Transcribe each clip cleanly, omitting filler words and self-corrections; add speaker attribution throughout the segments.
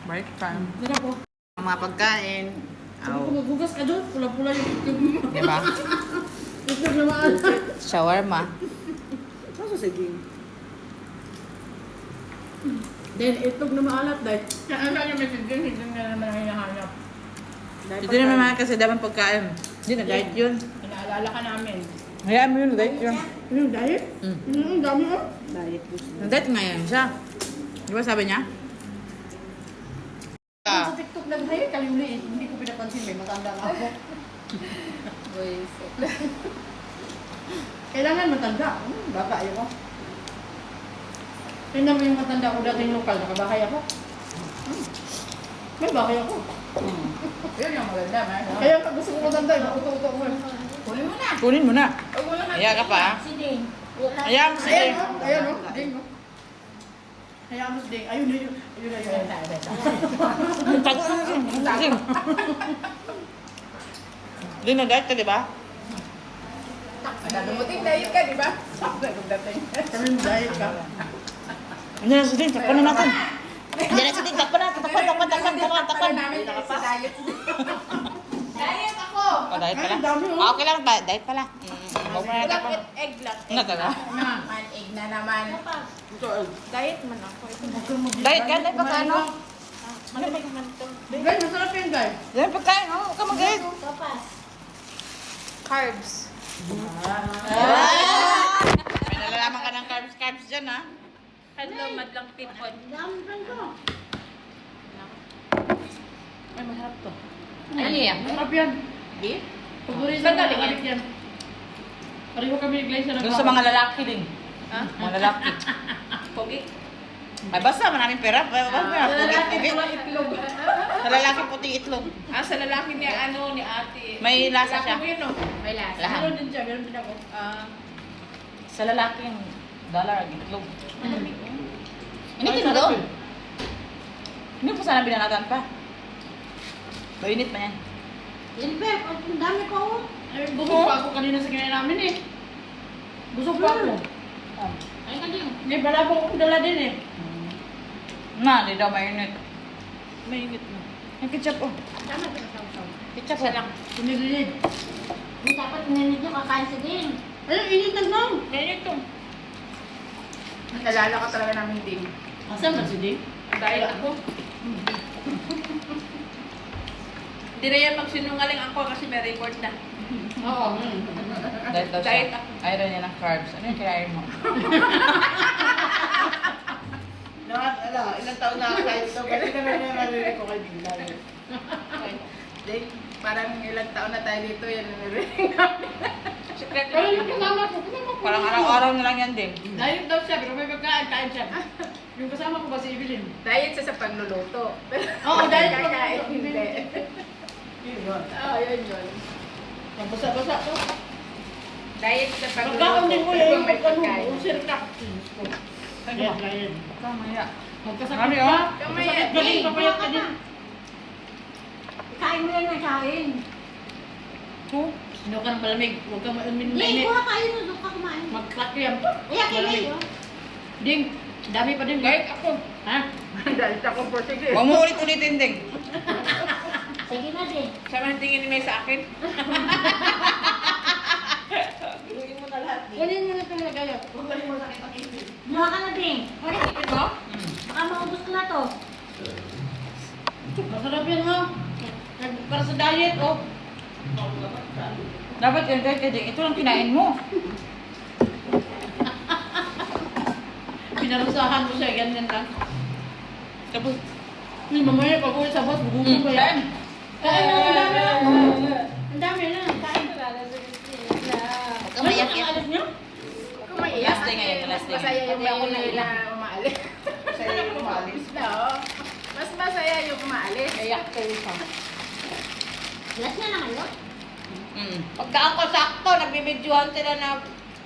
Speaker 1: Break time.
Speaker 2: Dito po.
Speaker 1: Ang mga pagkain.
Speaker 2: Sabi ko maghugas ka doon. Pula-pula yung itlog mo.
Speaker 1: Diba?
Speaker 2: Itlog na maalat.
Speaker 1: Shawarma.
Speaker 2: Kaso sige. Then itlog na maalat dahil. Ano yung message din? Hindi na naman ang hinahanap.
Speaker 1: Ito naman mga kasi damang pagkain. Hindi na diet yun.
Speaker 2: Inaalala ka namin.
Speaker 1: Hayaan mo yun, diet yun.
Speaker 2: Ano yung diet? Dami oh. Diet po.
Speaker 1: Nag-diet ngayon siya. Di ba sabi niya?
Speaker 2: Sa TikTok nag-diet, kalimulit. Hindi ko pinapansin. May matanda nga ako.
Speaker 3: Boys.
Speaker 2: Kailangan matanda. Baka ako. Tingnan mo yung matanda ko dating lokal. Nakabahay ako. May bahay ako.
Speaker 3: Yun yung maganda, man.
Speaker 2: Kaya pag gusto ko matanda, nakuto-uto ko.
Speaker 3: Kunin mo na.
Speaker 1: Kunin mo na.
Speaker 3: Huwag mo lang.
Speaker 1: Hayaan ka pa.
Speaker 3: Si Ding.
Speaker 1: Hayaan mo si
Speaker 2: Ayan
Speaker 1: Ding.
Speaker 2: o. Ayan o. Ding o. Hayaan mo si Ding. Ayun na yun. Ayun na yun.
Speaker 1: Tago na siya. Gising. Hindi na diet ka, di ba?
Speaker 3: Dumuting diet ka, di ba? Dagdating.
Speaker 2: Kami diet ka.
Speaker 1: Hindi na si Ding. Takpan na natin. Hindi na si Ding. Takpan natin. Takpan.
Speaker 3: namin sa diet. Diet ako.
Speaker 1: Oh, diet pala.
Speaker 2: Ay, dami, oh.
Speaker 1: Ah, okay lang. Diet pala. Huwag mo na
Speaker 3: Walang
Speaker 1: takpan.
Speaker 3: egg lang.
Speaker 1: Ano talaga?
Speaker 3: Man, egg na naman. Diet man ako.
Speaker 1: Diet ka? Diet pa ka, ano?
Speaker 3: Malamig naman ito.
Speaker 2: Guys, masarap yun guys.
Speaker 1: Diet pagkain. Oh, huwag ka mag-diet.
Speaker 3: Carbs.
Speaker 1: May nalalaman ka ng carbs dyan, ha?
Speaker 3: Hello, madlang people.
Speaker 2: Ay, masarap to.
Speaker 3: Ano yan?
Speaker 2: Masarap yan.
Speaker 3: Beef?
Speaker 2: Paborito
Speaker 3: Saan
Speaker 2: ng
Speaker 3: galing
Speaker 2: kapit yan. Pareho kami nag-glaze na
Speaker 1: Doon sa mga lalaki din.
Speaker 3: Ha?
Speaker 1: Mga lalaki.
Speaker 3: Pogi?
Speaker 1: Ay, basta maraming pera. Basta puti
Speaker 3: itlog.
Speaker 1: Sa lalaki puti itlog.
Speaker 3: Ah, sa lalaki ni ano, ni ate.
Speaker 1: May lasa siya.
Speaker 3: Lalaki mo yun, no? May lasa.
Speaker 1: Lahat.
Speaker 2: Meron din siya, meron din ako.
Speaker 1: Sa lalaki yung dollar ang itlog. Initin mo
Speaker 2: Ay,
Speaker 1: doon.
Speaker 2: sarap
Speaker 1: Hindi po sana binanatan pa. Mainit pa yan.
Speaker 2: Yan, Beb. Ang dami ko. Ay, busog pa ako kanina sa kinain namin eh. Busog pa ako.
Speaker 3: Ay, kaling.
Speaker 2: May balabong akong dala din eh.
Speaker 1: Na, di daw mainit.
Speaker 2: Mainit na.
Speaker 1: Yung ketchup oh.
Speaker 3: Tama ba na saw-saw?
Speaker 1: Ketchup
Speaker 3: Isa
Speaker 1: oh.
Speaker 3: lang.
Speaker 2: Pinilig.
Speaker 4: Hindi dapat ninit nyo kakain sa din.
Speaker 2: Ay, init na lang.
Speaker 3: Ganyan ito. Nalala ka talaga namin din.
Speaker 2: Asan ba si Ding?
Speaker 3: Dahil ako. Hindi na yan magsinungaling ako kasi may record na.
Speaker 2: Oo.
Speaker 1: Diet daw
Speaker 3: Diet
Speaker 1: siya.
Speaker 3: ako.
Speaker 1: Ayaw niya ng carbs. Ano yung kinain mo?
Speaker 2: Ilang taon na ako tayo ito. Kasi naman yung narinig ko kay Ding Dahil.
Speaker 3: Ding, parang ilang taon na tayo dito, yan narinig namin. Secret
Speaker 2: Pero
Speaker 3: lang
Speaker 2: yung
Speaker 3: yun.
Speaker 2: kasama ko, kasama ko.
Speaker 1: Parang araw-araw na lang yan din.
Speaker 2: Diet daw siya, pero may pagkain, kain siya. Yung kasama ko ba si Evelyn?
Speaker 3: Diet siya sa pagluluto.
Speaker 2: Oo, diet pa
Speaker 3: Kakain,
Speaker 2: ako.
Speaker 3: hindi.
Speaker 2: Yun.
Speaker 3: Oo, yun yun.
Speaker 2: Basa-basa to.
Speaker 3: Diet sa pagluluto.
Speaker 2: Pagkaon din mo yan, yung
Speaker 3: may
Speaker 2: pagkaon
Speaker 3: pagkain.
Speaker 2: mo, sirka.
Speaker 1: Kaya ba?
Speaker 2: Diet.
Speaker 1: Kamaya.
Speaker 2: Magkasakit
Speaker 1: Marami,
Speaker 2: ka.
Speaker 1: oh.
Speaker 2: Magkasakit ka din, papayat ka din.
Speaker 4: Kain mo yan na kain.
Speaker 2: Sino ka ng malamig? Huwag kang
Speaker 4: Hindi,
Speaker 2: mainit.
Speaker 4: kuha kayo na doon ka kumain.
Speaker 2: Magkakyam.
Speaker 4: Kaya kayo.
Speaker 2: Ding, dami pa din.
Speaker 3: Diet ako.
Speaker 2: Ha?
Speaker 3: Diet ako for sige.
Speaker 1: Huwag mo ulit-ulitin din.
Speaker 4: Sige na din.
Speaker 3: Siya man tingin ni May sa akin.
Speaker 2: Kunin mo na ito na kaya. Huwag mo sakit ang isip.
Speaker 4: Muha ka na din.
Speaker 3: Ano ipin mo?
Speaker 4: Baka maubos ko na to.
Speaker 2: Masarap yan ha. Para sa diet, oh.
Speaker 1: Dapat yung diet ka din. Ito lang kinain mo.
Speaker 2: Pinarusahan mo siya, ganyan lang.
Speaker 1: Tapos,
Speaker 2: Hindi, mamaya pag uwi sa bus, bugutom pa yan. Kain na, ang dami na. Ang dami na. Kain.
Speaker 1: huwag ka maiyak yan.
Speaker 2: Alis niyo?
Speaker 3: Kung maiyak,
Speaker 1: Last day ngayon, last day.
Speaker 3: masaya yung
Speaker 2: Ako na
Speaker 3: nila
Speaker 2: iyak.
Speaker 3: umaalis.
Speaker 1: Masaya yung umaalis.
Speaker 3: Oo. Mas masaya yung umaalis.
Speaker 2: Kayak kayo pa.
Speaker 4: Last na na kayo?
Speaker 3: Pagka ako sakto, nagbibidyohan sila na,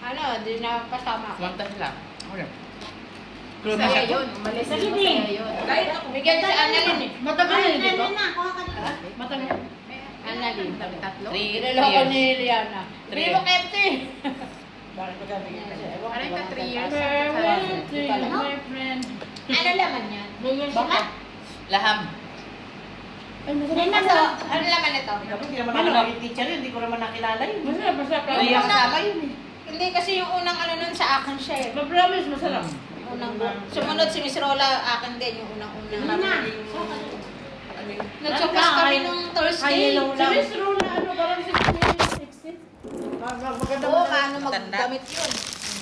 Speaker 3: ano, di na kasama ko.
Speaker 1: Kumanta sila. Okay. Pero
Speaker 3: Masaya
Speaker 1: masaya
Speaker 3: yun, umalis
Speaker 4: Sige,
Speaker 3: yun,
Speaker 4: Ding.
Speaker 3: masaya yun. Kahit ako, bigyan si Annalyn eh.
Speaker 2: Matagal na
Speaker 4: Kain
Speaker 2: yun
Speaker 4: na
Speaker 2: dito.
Speaker 4: na. Kuha ka na.
Speaker 2: Matagal.
Speaker 3: Annalyn, tatlo.
Speaker 2: Niloko ni Liana.
Speaker 1: Three
Speaker 3: Hindi mo
Speaker 1: years.
Speaker 3: KFC.
Speaker 2: Bakit ko gabi?
Speaker 3: Ano yung 3 years?
Speaker 2: Farewell to you, my friend.
Speaker 3: Ano laman yan?
Speaker 4: Layer
Speaker 2: Baka.
Speaker 4: sila.
Speaker 1: Laham.
Speaker 2: Ay,
Speaker 4: Hindi
Speaker 2: masarap.
Speaker 4: na po. Ano laman ito?
Speaker 5: Hindi naman ako naging teacher yun, hindi ko naman nakilala yun.
Speaker 2: Masarap, masarap.
Speaker 5: Ay, yung kasama yun eh.
Speaker 4: Hindi kasi yung unang ano nun sa akin siya eh.
Speaker 2: Ma-promise, masarap.
Speaker 4: Unang sumunod si Miss Rola, akin din yung unang-unang. Nagsukas kami nung Thursday.
Speaker 2: Si Miss Rula, ano, parang 60. Maganda
Speaker 4: Oo,
Speaker 2: ba?
Speaker 4: ano maggamit yun.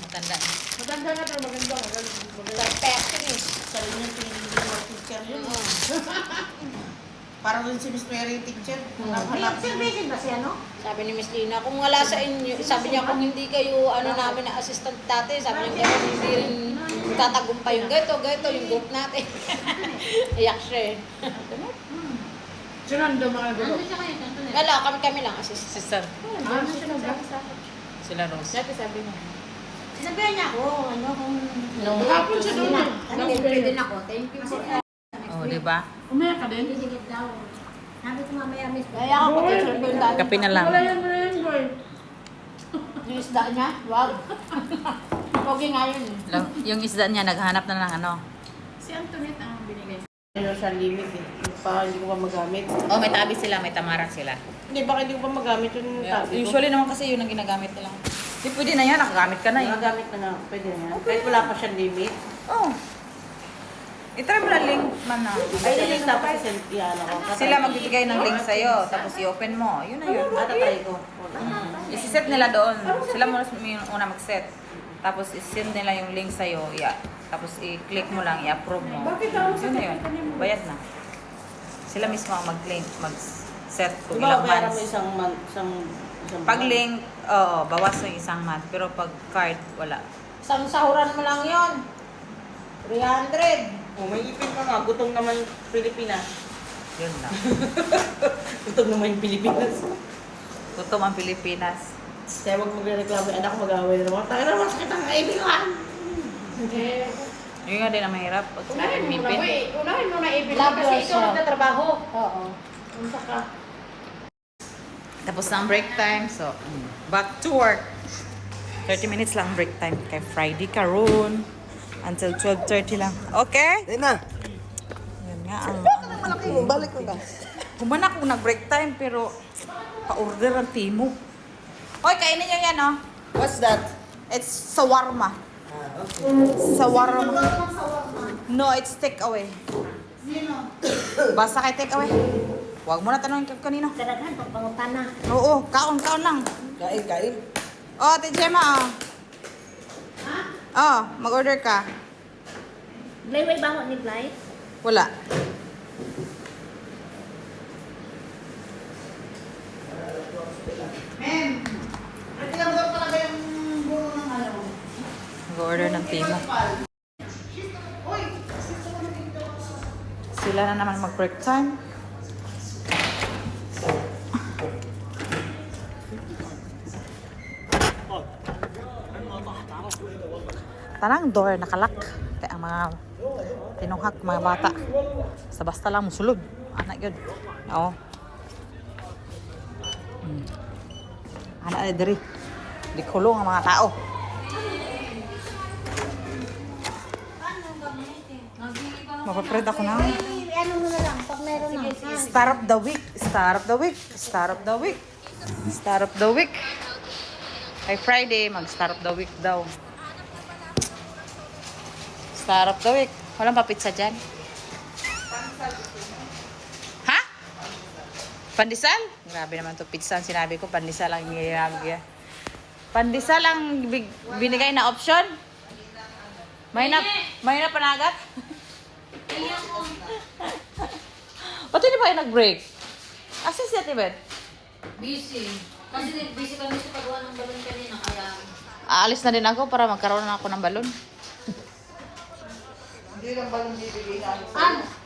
Speaker 1: Matanda.
Speaker 2: Maganda na pero maganda. Maganda.
Speaker 4: Perfect eh.
Speaker 5: Sarili yung pinili yung teacher yun. Parang rin si Miss Mary yung teacher. Hanap
Speaker 4: Observation ba siya, no? Sabi ni Miss Lina, kung wala sa inyo, sabi niya kung hindi kayo, ano namin na assistant dati, sabi niya kaya hindi rin tatagumpay yung gato, yung group natin. Iyak siya eh.
Speaker 2: Sinando mga gulo.
Speaker 4: Wala, kami lang assistant.
Speaker 1: Sister.
Speaker 2: Ah, sinando.
Speaker 1: Sila Rose.
Speaker 2: Dati sabi mo.
Speaker 4: Sinabihan niya ako, ano kung...
Speaker 2: Hapon siya doon.
Speaker 4: Pwede din ako, thank you po.
Speaker 1: Oh, di ba?
Speaker 2: Umayak ka din?
Speaker 4: Sigit daw. Sabi ko mamaya, Miss. Kaya ako pag-serve yung dati.
Speaker 1: Kape na lang.
Speaker 2: Wala yan mo na yan, boy.
Speaker 4: Yung isda niya, wag. Pogi nga yun eh.
Speaker 1: Yung isda niya, naghanap na ng ano.
Speaker 3: Si Antoinette ang binigay.
Speaker 5: Ano sa limit eh. Baka hindi ko pa magamit.
Speaker 1: Oh, may tabi sila, may tamarang sila.
Speaker 5: Hindi, baka hindi ko pa magamit yung tabi ko.
Speaker 1: Usually naman kasi yun ang ginagamit nila. Di pwede na yan, nakagamit ka na yun.
Speaker 5: Magamit na nga. Pwede na yan. Kahit wala pa siyang limit.
Speaker 1: Oh. I-try mo na link man na.
Speaker 5: Ay, link dapat si Cynthia.
Speaker 1: Sila magbibigay ng link sa'yo, tapos i-open mo. Yun na yun.
Speaker 5: Tatry ko.
Speaker 1: Isi-set nila doon. Sila muna yung una mag-set. Tapos i-send nila yung link sa'yo. Yeah. Tapos i-click mo lang, i-approve mo. Yun na yun. Bayad na. Sila mismo ang mag-link, mag-set kung
Speaker 5: Diba,
Speaker 1: ilang
Speaker 5: bayaran mo
Speaker 1: months.
Speaker 5: isang
Speaker 1: Pag link, oo, bawas ng isang month. Pero pag card, wala.
Speaker 4: Isang sahuran mo lang yun. 300.
Speaker 5: Oh, may ipin ka nga. Gutom naman Pilipinas.
Speaker 1: Yun lang.
Speaker 5: Gutom naman yung Pilipinas.
Speaker 1: Gutom ang Pilipinas.
Speaker 5: Kaya huwag magreklamo yung anak, mag-away na naman. Tayo naman, sakit ang kaibigan.
Speaker 1: Yun nga din ang mahirap. Pag
Speaker 2: Unahin mo na,
Speaker 1: ipin.
Speaker 2: boy. Unahin mo na ibig
Speaker 4: Love
Speaker 2: kasi ikaw
Speaker 4: yourself.
Speaker 2: nagtatrabaho.
Speaker 4: Oo.
Speaker 2: Unsa ka?
Speaker 1: Tapos na ang break time. So, back to work. 30 minutes lang break time. Kay Friday karon until 12:30 lang. Okay?
Speaker 5: Dahil na.
Speaker 1: Yan nga ang...
Speaker 5: Balik ko ka.
Speaker 1: Human ako nag-break time pero pa-order ang timo. Hoy, kainin nyo yan, oh.
Speaker 5: What's that?
Speaker 1: It's shawarma. Shawarma. No, it's take away. Basta kay take away. Huwag mo na tanongin kung kanino.
Speaker 4: Karaghan, pagpangutan na.
Speaker 1: Oo, kaon lang.
Speaker 5: Kain.
Speaker 1: Oh, Ate Gemma, oh. Oh, mag-order ka.
Speaker 4: Blayway ba mo ni Blay?
Speaker 1: Wala. Mag-order ng timo. Sila na naman mag-break time. Tanang door nakalak. Kaya ang mga tinunghak, mga bata. Sa basta lang musulod. Anak yun. Oo. Anak na diri. Di kulong ang mga tao. Mapapred ako na.
Speaker 4: Ano mo na lang, pag meron na.
Speaker 1: Star of the week. Star of the week. Star of the week. Star of the week. Kay Friday, mag-star of the week daw. Star of the week. Walang pa pizza dyan? Ha? Pandesal? Grabe naman to pizza. Ang sinabi ko, pandesal ang ginagawa. Pandesal ang binigay na option? May na panagat? Ba't hindi ba kayo nag-break? Asa si Ate Beth?
Speaker 4: Busy. Kasi busy kami sa paggawa ng balon kanina, kaya...
Speaker 1: Aalis na din ako para magkaroon na ako ng balon.
Speaker 5: Hindi lang ba yung bibigay namin?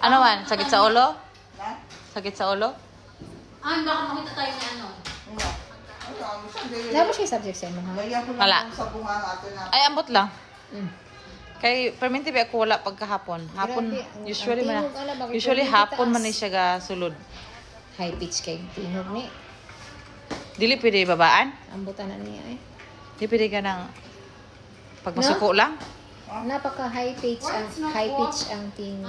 Speaker 1: Ano man? Sakit sa ulo? Sakit sa ulo?
Speaker 4: Baka makita tayo ni ano.
Speaker 1: Wala ba siya subject sa inyo? Wala.
Speaker 5: Sa bunga natin na.
Speaker 1: Ay, ambot lang. Kay permintive ako wala pagkahapon. Hapon, usually hapon man ni siya ga sulod.
Speaker 6: High pitch kay tingog ni.
Speaker 1: Dili pwede babaan?
Speaker 6: Ambutan na niya eh.
Speaker 1: Dili pwede ka ng pagmasuko lang?
Speaker 6: Napaka high pitch ang ting.